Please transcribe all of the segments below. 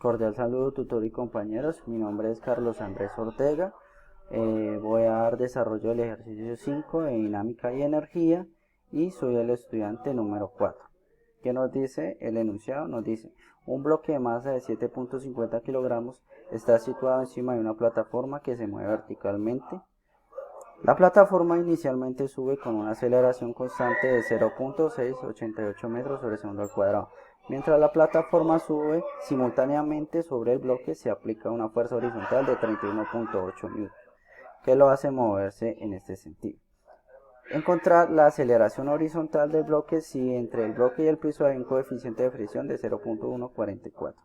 Cordial saludo, tutor y compañeros. Mi nombre es Carlos Andrés Ortega. Voy a dar desarrollo del ejercicio 5 de dinámica y energía y soy el estudiante número 4. ¿Qué nos dice el enunciado? Nos dice: un bloque de masa de 7.50 kilogramos está situado encima de una plataforma que se mueve verticalmente. La plataforma inicialmente sube con una aceleración constante de 0.688 metros sobre segundo al cuadrado. Mientras la plataforma sube, simultáneamente sobre el bloque se aplica una fuerza horizontal de 31.8 N, que lo hace moverse en este sentido. Encontrar la aceleración horizontal del bloque si entre el bloque y el piso hay un coeficiente de fricción de 0.144.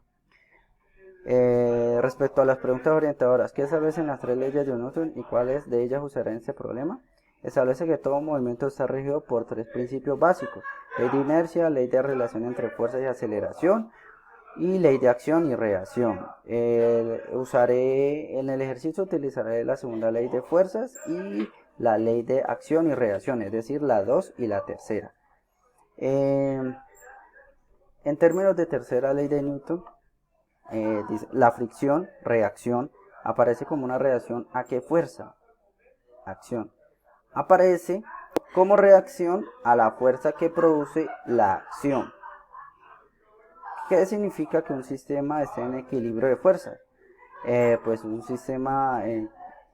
Respecto a las preguntas orientadoras, ¿qué establecen las tres leyes de Newton y cuáles de ellas usarán en este problema? Establece que todo movimiento está regido por tres principios básicos: ley de inercia, ley de relación entre fuerza y aceleración, y ley de acción y reacción. En el ejercicio utilizaré la segunda ley de fuerzas y la ley de acción y reacción, es decir, la 2 y la tercera. En términos de tercera ley de Newton, dice, la fricción, reacción, aparece como una reacción ¿a qué fuerza? Acción. Aparece como reacción a la fuerza que produce la acción. ¿Qué significa que un sistema esté en equilibrio de fuerzas? Pues un sistema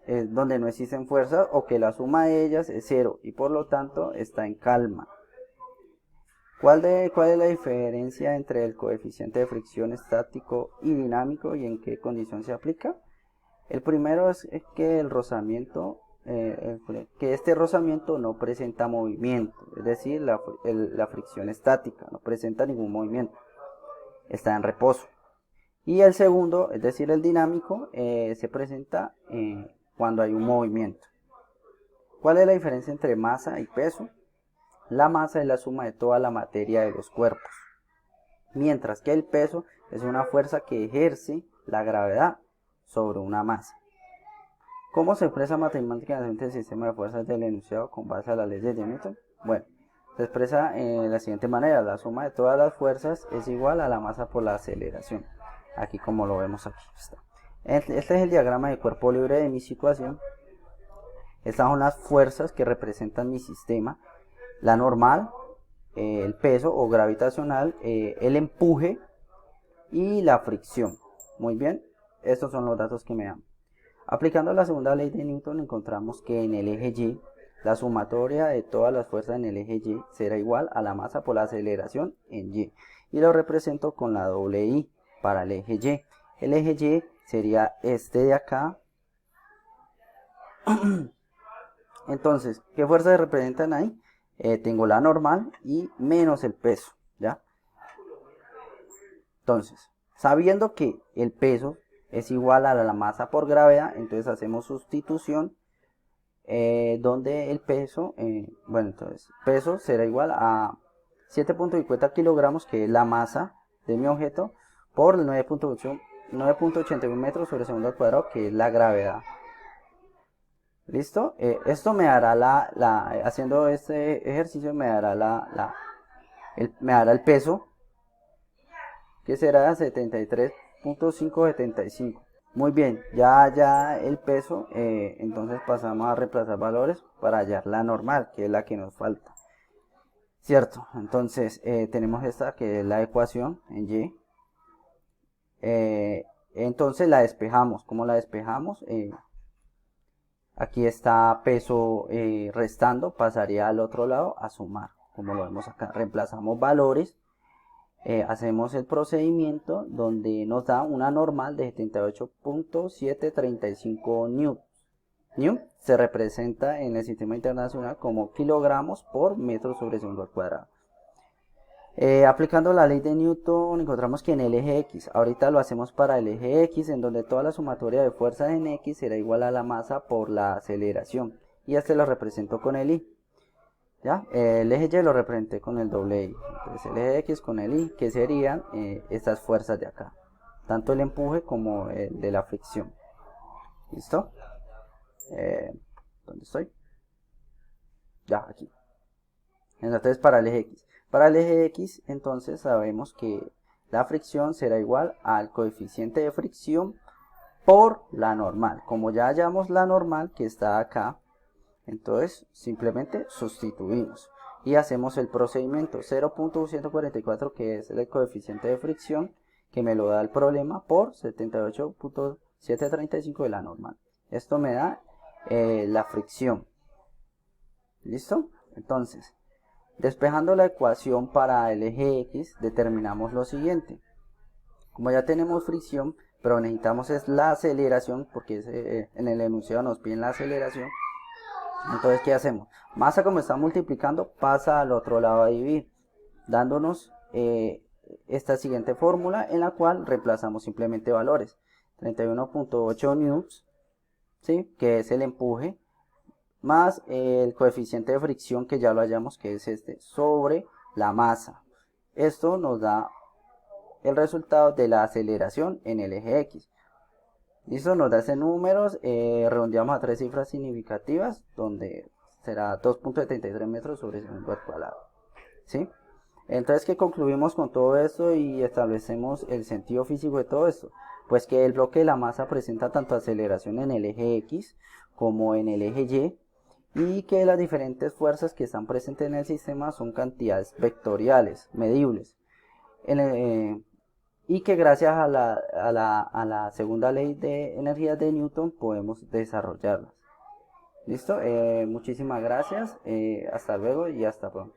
donde no existen fuerzas o que la suma de ellas es cero y por lo tanto está en calma. ¿Cuál es la diferencia entre el coeficiente de fricción estático y dinámico y en qué condición se aplica? El primero es que el rozamiento, que este rozamiento no presenta movimiento, es decir, la fricción estática no presenta ningún movimiento, está en reposo. Y el segundo, es decir, el dinámico, se presenta cuando hay un movimiento. ¿Cuál es la diferencia entre masa y peso? La masa es la suma de toda la materia de los cuerpos, mientras que el peso es una fuerza que ejerce la gravedad sobre una masa. ¿Cómo se expresa matemáticamente el sistema de fuerzas del enunciado con base a las leyes de Newton? Bueno, se expresa de la siguiente manera: la suma de todas las fuerzas es igual a la masa por la aceleración. Aquí, como lo vemos, aquí está. Este es el diagrama de cuerpo libre de mi situación. Estas son las fuerzas que representan mi sistema: la normal, el peso o gravitacional, el empuje y la fricción. Muy bien, estos son los datos que me dan. Aplicando la segunda ley de Newton, encontramos que en el eje Y, la sumatoria de todas las fuerzas en el eje Y será igual a la masa por la aceleración en Y. Y lo represento con la doble I para el eje Y. El eje Y sería este de acá. Entonces, ¿qué fuerzas se representan ahí? Tengo la normal y menos el peso, ¿ya? Entonces, sabiendo que el peso es igual a la masa por gravedad, entonces hacemos sustitución, donde el peso, entonces, peso será igual a 7.50 kilogramos, que es la masa de mi objeto, por 9.81 metros sobre segundo al cuadrado, que es la gravedad. ¿Listo? Esto me dará haciendo este ejercicio me dará el peso, que será 73.575. Muy bien, ya el peso, entonces pasamos a reemplazar valores para hallar la normal, que es la que nos falta. ¿Cierto? Entonces tenemos esta, que es la ecuación en Y. Entonces la despejamos. ¿Cómo la despejamos? Aquí está peso restando, pasaría al otro lado a sumar, como lo vemos acá. Reemplazamos valores, hacemos el procedimiento donde nos da una normal de 78.735 N. N se representa en el sistema internacional como kilogramos por metro sobre segundo al cuadrado. Aplicando la ley de Newton, encontramos que en el eje X, ahorita lo hacemos para el eje X, en donde toda la sumatoria de fuerzas en X será igual a la masa por la aceleración, y este lo represento con el Y. ¿Ya? El eje Y lo representé con el doble I. Entonces el eje X con el Y, que serían estas fuerzas de acá, tanto el empuje como el de la fricción. ¿Listo? ¿Dónde estoy? Ya, aquí. Entonces para el eje X. Para el eje X, entonces sabemos que la fricción será igual al coeficiente de fricción por la normal. Como ya hallamos la normal que está acá, entonces simplemente sustituimos y hacemos el procedimiento 0.144, que es el coeficiente de fricción que me lo da el problema, por 78.735 de la normal. Esto me da la fricción. ¿Listo? Entonces, despejando la ecuación para el eje X, determinamos lo siguiente. Como ya tenemos fricción, pero necesitamos es la aceleración, porque en el enunciado nos piden la aceleración. Entonces, ¿qué hacemos? Masa, como está multiplicando, pasa al otro lado a dividir, dándonos esta siguiente fórmula, en la cual reemplazamos simplemente valores. 31.8 newtons, ¿sí?, que es el empuje, más el coeficiente de fricción, que ya lo hallamos, que es este, sobre la masa. Esto nos da el resultado de la aceleración en el eje X. Listo, nos da ese números, redondeamos a 3 cifras significativas, donde será 2.73 metros sobre segundo al cuadrado. ¿Sí? Entonces, ¿qué concluimos con todo esto y establecemos el sentido físico de todo esto? Pues que el bloque de la masa presenta tanto aceleración en el eje X como en el eje Y que las diferentes fuerzas que están presentes en el sistema son cantidades vectoriales, medibles. Y que gracias a la segunda ley de energías de Newton podemos desarrollarlas. ¿Listo? Muchísimas gracias, hasta luego y hasta pronto.